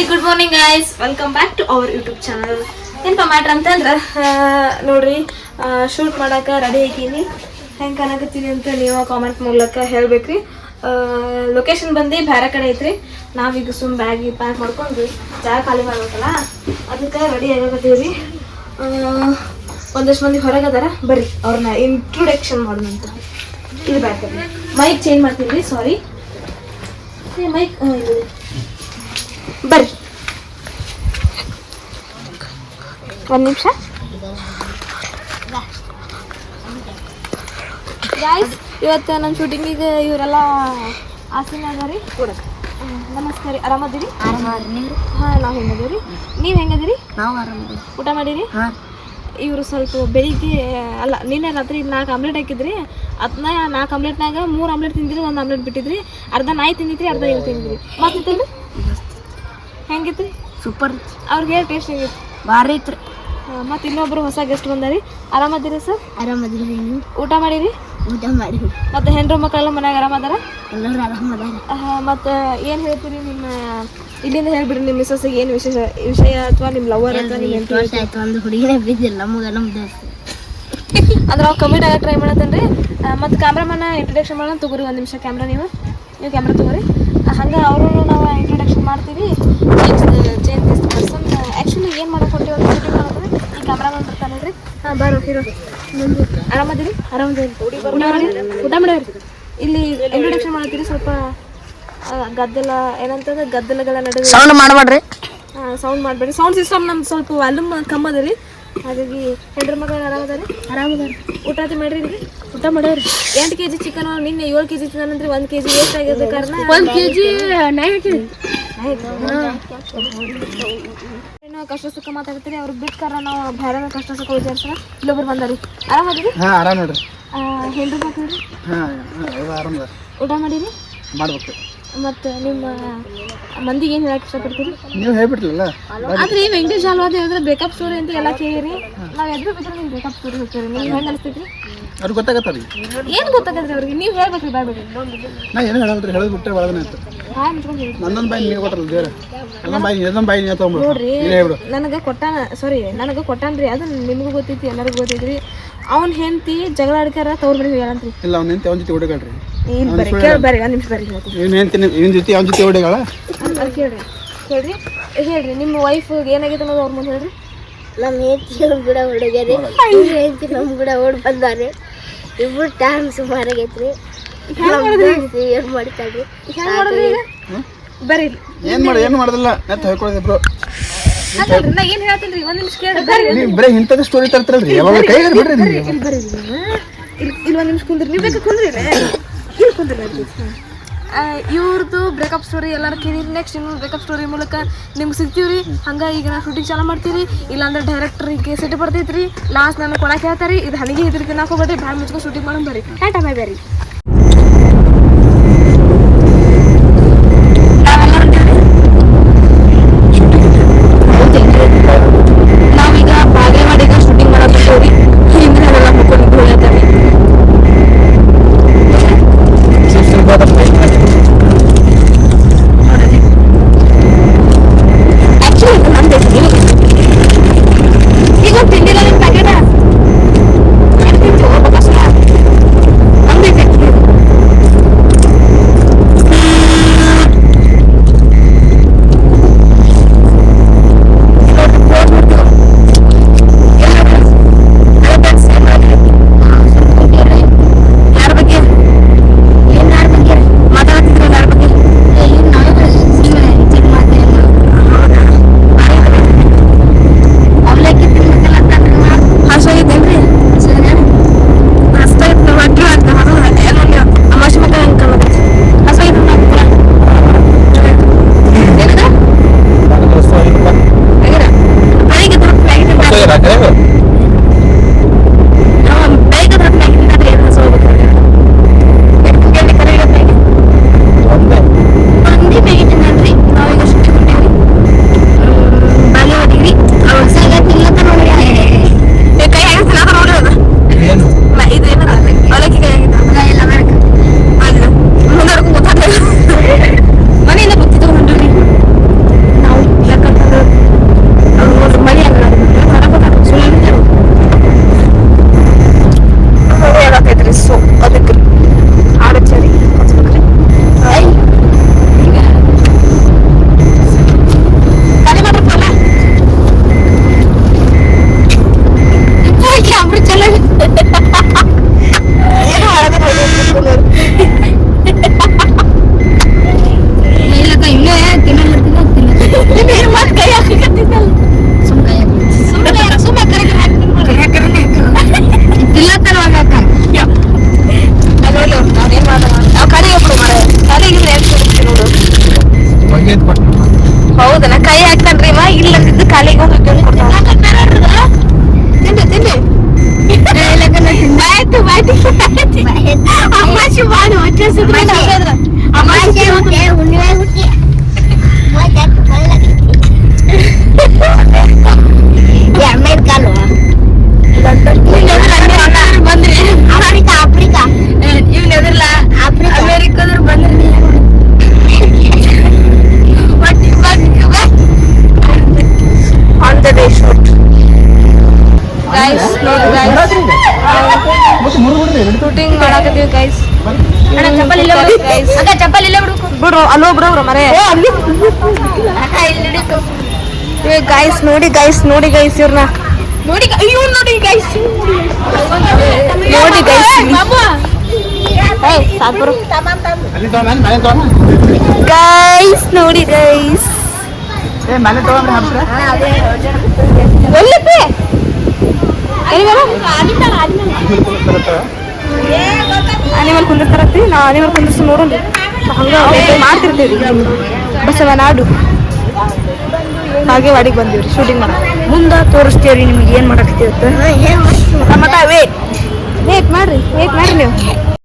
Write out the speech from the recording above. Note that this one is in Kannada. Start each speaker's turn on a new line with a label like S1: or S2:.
S1: Hi good morning guys, welcome back to our YouTube channel. ಏನಪ್ಪ ಮ್ಯಾಟ್ರ್ ಅಂತಂದ್ರೆ ನೋಡ್ರಿ, ಶೂಟ್ ಮಾಡಕ್ಕೆ ರೆಡಿ ಆಗೀನಿ. ಹೆಂಗೆ ಕಾಣಕತ್ತೀನಿ ಅಂತ ನೀವು ಕಾಮೆಂಟ್ ಮೂಲಕ ಹೇಳ್ಬೇಕ್ರಿ. ಲೊಕೇಶನ್ ಬಂದು ಬೇರೆ ಕಡೆ ಐತ್ರಿ. ನಾವೀಗ ಸುಮ್ಮ ಬ್ಯಾಗಿ ಪ್ಯಾಕ್ ಮಾಡ್ಕೊಂಡು ಜಾಗ ಖಾಲಿ ಮಾಡ್ಬೇಕಲ್ಲ, ಅದಕ್ಕೆ ರೆಡಿ ಆಗಕತ್ತೀವಿ. ಒಂದಷ್ಟು ಮಂದಿ ಹೊರಗದಾರ, ಬರ್ರಿ ಅವ್ರನ್ನ ಇಂಟ್ರೊಡಕ್ಷನ್ ಮಾಡೋಣಂತ. ಇದು ಬ್ಯಾಕ್ ಮೈಕ್ ಚೇಂಜ್ ಮಾಡ್ತೀನಿ ರೀ, ಸಾರಿ. ಮೈಕ್ ಬರ್ರಿ ಒಂದು ನಿಮಿಷ. ಗಾಯ್ಸ್, ಇವತ್ತು ನಮ್ಮ ಶೂಟಿಂಗಿಗೆ ಇವರೆಲ್ಲ ಆಸೀನ ಅದಾರಿ. ನಮಸ್ಕಾರ ರೀ, ಆರಾಮದಿರಿ? ಹಾಂ, ನಾವು ಹೆಂಗದೀವಿ. ನೀವು ಹೆಂಗದಿರಿ?
S2: ನಾವು ಆರಾಮದಿರಿ.
S1: ಊಟ ಮಾಡಿರಿ? ಇವರು ಸ್ವಲ್ಪ ಬೆಳಿಗ್ಗೆ ಅಲ್ಲ, ನಿನ್ನೆ ರಾತ್ರಿ 4 ಆಮ್ಲೆಟ್ ಹಾಕಿದ್ರಿ. ಅದನ್ನ 4 ಆಮ್ಲೆಟ್ನಾಗ 3 ಆಮ್ಲೆಟ್ ತಿಂದಿರಿ, 1 ಆಮ್ಲೆಟ್ ಬಿಟ್ಟಿದ್ರಿ. ಅರ್ಧ ನಾಯಿ ತಿಂದಿದ್ರಿ, ಅರ್ಧ ಇವು ತಿಂದಿದ್ರಿ. ಮತ್ತಿತ್ತಲ್ರಿ ಹೆಂಗಿತ್ತು?
S2: ಸೂಪರ್.
S1: ಅವ್ರಿಗೆ ಹೇಳಿ ಟೇಸ್ಟ್ ಹೆಂಗಿತ್ತು?
S2: ಭಾರಿ ಐತ್ರಿ.
S1: ಮತ್ತು ಇನ್ನೊಬ್ರು ಹೊಸ ಗೆಸ್ಟ್ ಬಂದಾರಿ. ಆರಾಮದಿರಿ ಸರ್?
S2: ಆರಾಮದಿರಿ.
S1: ಊಟ ಮಾಡಿರಿ?
S2: ಊಟ ಮಾಡಿ.
S1: ಮತ್ತು ಹೆಣ್ಣು ಮಕ್ಕಳೆಲ್ಲ ಮನ್ಯಾಗ ಆರಾಮದಾರ?
S2: ಎಲ್ಲರೂ ಆರಾಮದಾರ.
S1: ಮತ್ತು ಏನು ಹೇಳ್ತೀರಿ ನಿಮ್ಮ ಇಲ್ಲಿಂದ ಹೇಳ್ಬಿಡ್ರಿ, ನಿಮ್ಮ ಮಿಸ್ಸಸ್ಸಿಗೆ ಏನು ವಿಷಯ ಅಥವಾ ನಿಮ್ಮ ಲವರ್ ಅಥವಾ ನಿಮ್ಮ
S2: ವರ್ಷ ಆಯ್ತು ಒಂದು ಹುಡುಗಿನೇ ಬಿದ್ದಿಲ್ಲ ನಮ್ಗೆ
S1: ಅಂದ್ರೆ ಅವ್ರು ಕಮಿಟ್ ಆಗ ಟ್ರೈ ಮಾಡತ್ತೇನ್ರಿ. ಮತ್ತು ಕ್ಯಾಮ್ರಾಮನ್ನ ಇಂಟ್ರೊಡಕ್ಷನ್ ಮಾಡೋಣ. ತೊಗೊರಿ ಒಂದು ನಿಮಿಷ ಕ್ಯಾಮ್ರಾ. ನೀವು ಕ್ಯಾಮ್ರಾ ತೊಗೊರಿ. ಹಂಗೆ ಅವರು ನಾವು ಇಂಟ್ರೊಡಕ್ಷನ್ ಮಾಡ್ತೀವಿ. Change this person. ಆ್ಯಕ್ಚುಲಿ ಏನು ಮಾಡಕ್ಕೆ ಹೊಂಟೀವಿ ಅಂತ ಶೂಟಿಂಗ್ ಮಾಡಿದ್ರೆ ಈ ಕ್ಯಾಮ್ರಾಮನ್ ಬರ್ತಾನೆ ರೀ. ಹಾಂ, ಬರೋ ಹೀರೋ. ಆರಾಮದಿರಿ? ಆರಾಮದಿರಿ. ಊಟ ಮಾಡಿರಿ. ಇಲ್ಲಿ ಇಂಟ್ರೊಡಕ್ಷನ್ ಮಾಡ್ತೀರಿ. ಸ್ವಲ್ಪ ಗದ್ದಲ ಏನಂತಂದ್ರೆ ಗದ್ದಲಗಳ ನಡುವೆ
S2: ಸೌಂಡ್ ಮಾಡಬೇಡ್ರಿ.
S1: ಸೌಂಡ್ ಮಾಡಬೇಡಿ. ಸೌಂಡ್ ಸಿಸ್ಟಮ್ ನಮ್ದು ಸ್ವಲ್ಪ ವಾಲ್ಯೂಮ್ ಕಮ್ಮಿ ಅದ ರೀ. ಹಾಗಾಗಿ ಹೆಂಡ್ರ ಮಗಳು ಆರಾಮದಾರಿ? ಆರಾಮದಾರಿ. ಊಟ ಮಾಡಿರಿ? ಊಟ ಮಾಡ್ಯಾವ್ರಿ. 8 kg ಚಿಕನ್. ನಿನ್ನೆ 7 kg ತಿಂದ್ರೆ 1 kg ವೇಸ್ಟ್ ಆಗಿದ್ದ ಕಾರಣ
S2: 1 kg
S1: ನಾವು ಕಷ್ಟ ಸುಖ ಮಾತಾಡ್ತೀರಿ. ಅವ್ರಿಗೆ ಬಿಟ್ಟು ಕಾರಣ ನಾವು ಬೇರೆ ಕಷ್ಟ ಸುಖ ವಿಚಾರಿಸೋಣ. ಇಲ್ಲೊಬ್ರು ಬಂದಾರಿ. ಆರಾಮದಿರಿ?
S3: ಹಾಂ, ಆರಾಮ ನೋಡ್ರಿ.
S1: ಹೆಂಡ್ರ ಮಕ್ಕಳು?
S3: ಹಾಂ, ಆರಾಮದ.
S1: ಊಟ ಮಾಡಿರಿ?
S3: ಮಾಡ್ಬೇಕು.
S1: ಮತ್ತು ನಿಮ್ಮ ಮಂದಿಗೆ ಏನು ಹೇಳಕ್ಕೆ ಇಷ್ಟಪಡ್ತೀರಿ?
S3: ನೀವು ಹೇಳ್ಬಿಟ್ರಲ್ಲ.
S1: ಆದ್ರೆ ವೆಂಕಟೇಶ್ ಅಲ್ವಾದ ಹೇಳಿದ್ರೆ ಬ್ರೇಕಪ್ ಸ್ಟೋರಿ ಅಂತ ಎಲ್ಲ ಕೇಳಿರಿ. ನಾವು ಎದ್ರು ಬಿಟ್ಟರೆ ನೀವು ಬ್ರೇಕಪ್ ಸ್ಟೋರಿ ಹೇಳ್ತೀರಿ. ನಿಮ್ಗೆ ಹೆಂಗೆ ಅನಿಸ್ತೈತಿ?
S3: ಅವ್ರಿಗೆ ಗೊತ್ತಾಗತ್ತ ರೀ.
S1: ಏನು ಗೊತ್ತಾಗದ್ರಿ ಅವ್ರಿಗೆ? ನೀವು ಹೇಳ್ಬೇಕ್ರಿ, ಬೇಡ್ಬೇಡಿ.
S3: ನಾ ಏನು ಹೇಳಲ್ರಿ, ಹೇಳೋದು ಬಿಟ್ಟರೆ ಒಳಗನೆ ಆಯ್ತು.
S1: ಹಾಂ, ನಿಂತ್ಕೊಂಡು ಹೇಳಿ.
S3: ನನ್ನೊಂದು ಬಾಯಿ ನೀವು ಕೊಟ್ಟರಲ್ಲ ಬೇರೆ. ಇನ್ನೊಂದು ಬಾಯಿ ನೀವು ತೊಗೊಂಡ್ಬಿಡು.
S1: ನೋಡ್ರಿ,
S3: ಹೇಳ್ಬಿಡು.
S1: ನನಗೆ ಕೊಟ್ಟಾನ್ರಿ. ಅದು ನಿಮಗೂ ಗೊತ್ತೈತಿ, ಎಲ್ಲರಿಗೂ ಗೊತ್ತೈತ್ರಿ. ಅವ್ನ ಹೆಂಡತಿ ಜಗಳ ಆಡ್ಕಾರ ತವ್ರ ಮನೆಗೆ ಹೇಳಂತ್ರಿ.
S3: ಇಲ್ಲ, ಅವ್ನ ಹೆಂಡತಿ ಅವ್ನ ಜೊತೆ ಹೊಡೆಗಳ್ರಿ.
S1: ಇಲ್ಲಿ ಬರ್ರಿ, ಬರ್ರಿ ಒಂದು ನಿಮಿಷ ಬರ್ರಿ.
S3: ಏನು ಹೆಂಡತಿ ನಿನ್ನ ಜೊತೆ ಅವ್ನ ಜೊತೆ ಹೊಡೆಗಳ?
S1: ಹೇಳ್ರಿ ನಿಮ್ಮ ವೈಫ್ಗೆ ಏನಾಗೈತೆ ಅನ್ನೋದು ಅವ್ರ ಮುಂದೆ ಹೇಳ್ರಿ.
S2: ನಮ್ಮ ಹೆಂಡತಿ ಕೂಡ ಹುಡುಗರಿ, ಹೆಂಡತಿ ನಮ್ಮ ಕೂಡ ಓಡ್ ಬಂದಾರೆ. ಇಬ್ರು ಟೈಮ್ ಸುಮಾರಾಗೈತ್ರಿ. ಏನು ಮಾಡ್ತಾಳ್ರಿ?
S1: ಹೆಂಗೆ ಮಾಡೋದ್ರಿ ಈಗ? ಬರ್ರಿ.
S3: ಏನು ಮಾಡೋದಿಲ್ಲ. ನೆತ್ತ ಹೇಳ್ಕೊಳೋದಿಬ್ರು.
S1: ನಾ ಏನು ಹೇಳ್ತೀನಿ ರೀ, ಒಂದು ನಿಮಿಷ ಕೇಳಿ.
S3: ನೀವು ಬರೀ ಇಂಥದ್ದು ಸ್ಟೋರಿ ತರ್ತಿರಲ್ರಿ, ಯಾವಾಗ ಕೈ ಬಿಡ್ರಿ ನೀವು.
S1: ಇಲ್ಲಿ ಬರ್ರಿ, ಇಲ್ಲಿ ಒಂದು ನಿಮಿಷ ಕುಂದ್ರಿ. ನೀವು ಬೇಕು ಕುಂದ್ರಿ, ಇಲ್ಲಿ ಕುಂದ್ರಿ. ಇವ್ರದ್ದು ಬ್ರೇಕಪ್ ಸ್ಟೋರಿ ಎಲ್ಲರೂ ಕೇಳಿ. ನೆಕ್ಸ್ಟ್ ಇನ್ನೊಂದು ಬ್ರೇಕಪ್ ಸ್ಟೋರಿ ಮೂಲಕ ನಿಮ್ಗೆ ಸಿಗ್ತೀವ್ರಿ. ಹಂಗೆ ಈಗ ನಾ ಶೂಟಿಂಗ್ ಚಾಲು ಮಾಡ್ತೀವಿ. ಇಲ್ಲಾಂದ್ರೆ ಡೈರೆಕ್ಟ್ರಿಗೆ ಸಿಟ್ಟು ಬರ್ತೈತ್ರಿ. ಲಾಸ್ಟ್ ನಾನು ಕೊಡಕ್ಕೆ ಹೇಳ್ತಾರೆ, ಇದು ಹನಿಗೆ ಇದ್ರಿಗೆ ನಾಕೋಬೇಡ್ರಿ, ಭಾಳ ಮುಚ್ಕೊಂಡು ಶೂಟಿಂಗ್ ಮಾಡೋಣ. ಬರ್ರಿ. ಟಾಟಾ ಬೈ ಬರ್ರಿ. ನಾವೀಗ ಬಾಗೇವಾಡಿಗೆ ಶೂಟಿಂಗ್ ಮಾಡಕ್ಕೆ ಹಿಂದಿನ ಎಲ್ಲ ಮುಕ್ಕೊಂಡು ಹೋಗ್ತಾರೆ. ಈಗ ತಿಂಡಿಲ್ಲ ನಿಮ್ಮ ಪ್ಯಾಕೆಟ್ ನಮ್ದೈತೆ. ಕೈ ಹಾಕ್ತಾನ್ರಿ ಇವ ಇಲ್ಲ ಅಂದಿದ್ದು ಕಾಲಿಗೆ ಹೋಗಿ ತಿನ್ರಿ ತಿನ್ರಿ ಅಮ್ಮಾಶಿ ಮಾಡಿ
S2: ಅಮಾವಾಸ್ಯೆ ಹುಣ್ಣಿಮೆ ಹುಟ್ಟಿ ಅಮೇರಿಕಾನು
S1: ಬಂದ್ರಿ
S2: ಆಫ್ರಿಕಾ ಆಫ್ರಿಕಾ
S1: ಇವ್ನ ಎದುರ್ಲ
S2: ಆಫ್ರಿಕಾ
S1: ಅಮೇರಿಕದ್ರು ಬಂದ್ರಿ on the day shoot guys ನೋಡಿ ಗೈಸ್ ಶೂಟಿಂಗ್ ಮಾಡಾಕತ್ತೀವಿ ಗೈಸ್
S2: ಚಪ್ಪಲ್ ಇಲ್ಲ
S1: ಗೈಸ್
S2: ಅಕ್ಕ ಚಪ್ಪಲ್ ಇಲ್ಲ ಬಿಡು
S1: ಬಿಡ್ರು ಅಲ್ಲೋ ಬಿಡವ್ರ ಮರೆ ಗೈಸ್ ನೋಡಿ ಗೈಸ್ ಇವ್ರನ್ನ ನೋಡಿ ಇವ್ನ ನೋಡಿ ಗೈಸ್ ನೋಡಿ ಗೈಸ್ ಸಾಕ್ಬರು ಗೈಸ್ ನೋಡಿ ಗೈಸ್ ಎಲ್ಲಿದ್ದೆ ಅನಿಮಲ್ ಕುಂದಿರ್ತಾರತ್ತಿ ನಾ ಅನಿಮಲ್ ಕುಂದಿರ್ಸಿ ನೋಡೋಣ ಹಂಗ ಮಾಡ್ತಿರ್ತೀವಿ ಬಸವನಾಡು ಹಾಗೆ ವಾಡಿಗೆ ಬಂದೀವ್ರಿ ಶೂಟಿಂಗ್ ಮಾಡಕ್ ಮುಂದೆ ತೋರಿಸ್ತೀವ್ರಿ ನಿಮ್ಗೆ ಏನ್ ಮಾಡಾಕತ್ತೀವತ್ತ ಮತ್ತ ವೇಟ್ ಮಾಡ್ರಿ ನೀವು